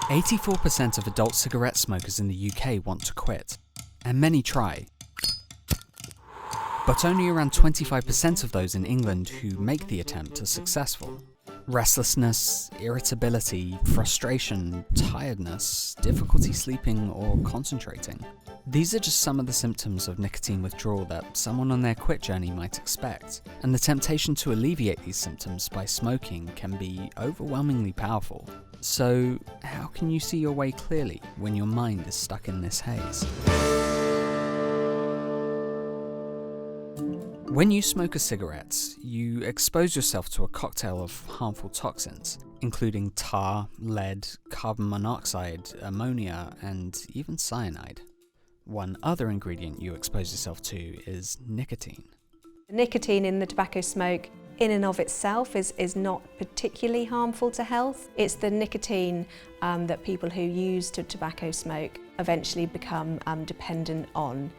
84% of adult cigarette smokers in the UK want to quit, and many try. But only around 25% of those in England who make the attempt are successful. Restlessness, irritability, frustration, tiredness, difficulty sleeping or concentrating. These are just some of the symptoms of nicotine withdrawal that someone on their quit journey might expect, and the temptation to alleviate these symptoms by smoking can be overwhelmingly powerful. So, how can you see your way clearly when your mind is stuck in this haze? When you smoke a cigarette, you expose yourself to a cocktail of harmful toxins, including tar, lead, carbon monoxide, ammonia, and even cyanide. One other ingredient you expose yourself to is nicotine. Nicotine in the tobacco smoke in and of itself is not particularly harmful to health. It's the nicotine that people who use tobacco smoke eventually become dependent on.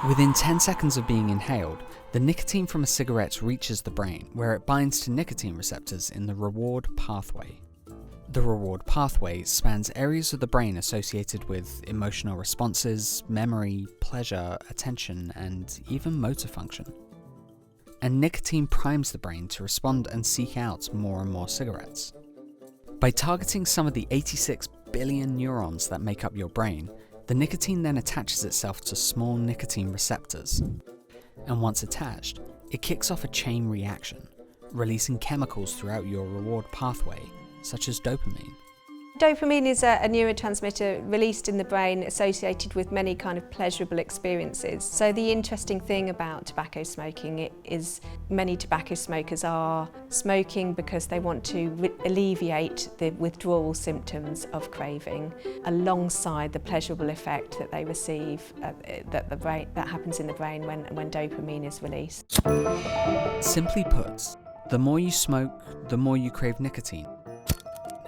Within 10 seconds of being inhaled, the nicotine from a cigarette reaches the brain, where it binds to nicotine receptors in the reward pathway. The reward pathway spans areas of the brain associated with emotional responses, memory, pleasure, attention, and even motor function. And nicotine primes the brain to respond and seek out more and more cigarettes. By targeting some of the 86 billion neurons that make up your brain, the nicotine then attaches itself to small nicotine receptors. And once attached, it kicks off a chain reaction, releasing chemicals throughout your reward pathway, such as dopamine. Dopamine is a neurotransmitter released in the brain associated with many kind of pleasurable experiences. So the interesting thing about tobacco smoking is many tobacco smokers are smoking because they want to alleviate the withdrawal symptoms of craving alongside the pleasurable effect that they receive that happens in the brain when dopamine is released. Simply put, the more you smoke, the more you crave nicotine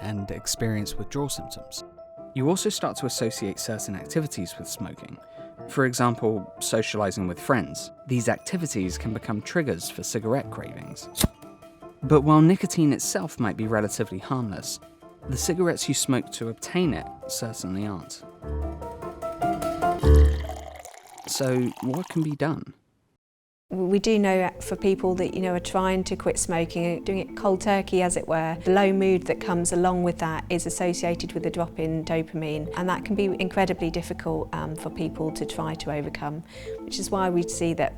and experience withdrawal symptoms. You also start to associate certain activities with smoking. For example, socializing with friends. These activities can become triggers for cigarette cravings. But while nicotine itself might be relatively harmless, the cigarettes you smoke to obtain it certainly aren't. So, what can be done? We do know for people that are trying to quit smoking, doing it cold turkey as it were, the low mood that comes along with that is associated with a drop in dopamine, and that can be incredibly difficult for people to try to overcome, which is why we see that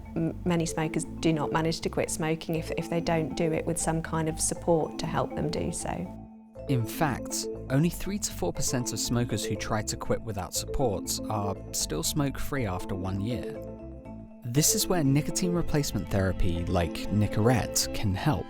many smokers do not manage to quit smoking if they don't do it with some kind of support to help them do so. In fact, only 3 to 4% of smokers who try to quit without support are still smoke-free after 1 year. This is where nicotine replacement therapy like Nicorette can help.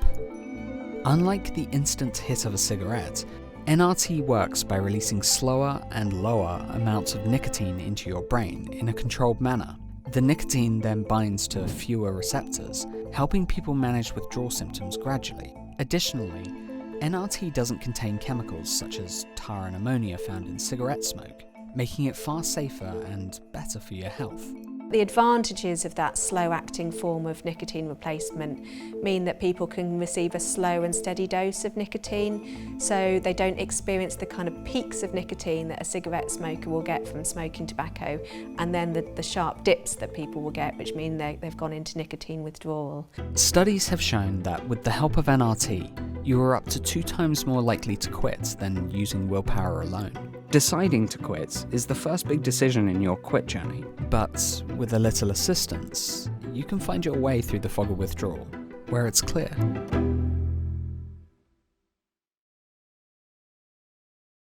Unlike the instant hit of a cigarette, NRT works by releasing slower and lower amounts of nicotine into your brain in a controlled manner. The nicotine then binds to fewer receptors, helping people manage withdrawal symptoms gradually. Additionally, NRT doesn't contain chemicals such as tar and ammonia found in cigarette smoke, making it far safer and better for your health. The advantages of that slow-acting form of nicotine replacement mean that people can receive a slow and steady dose of nicotine, so they don't experience the kind of peaks of nicotine that a cigarette smoker will get from smoking tobacco, and then the sharp dips that people will get, which mean they've gone into nicotine withdrawal. Studies have shown that with the help of NRT, you are up to 2 times more likely to quit than using willpower alone. Deciding to quit is the first big decision in your quit journey, but with a little assistance, you can find your way through the fog of withdrawal, where it's clear.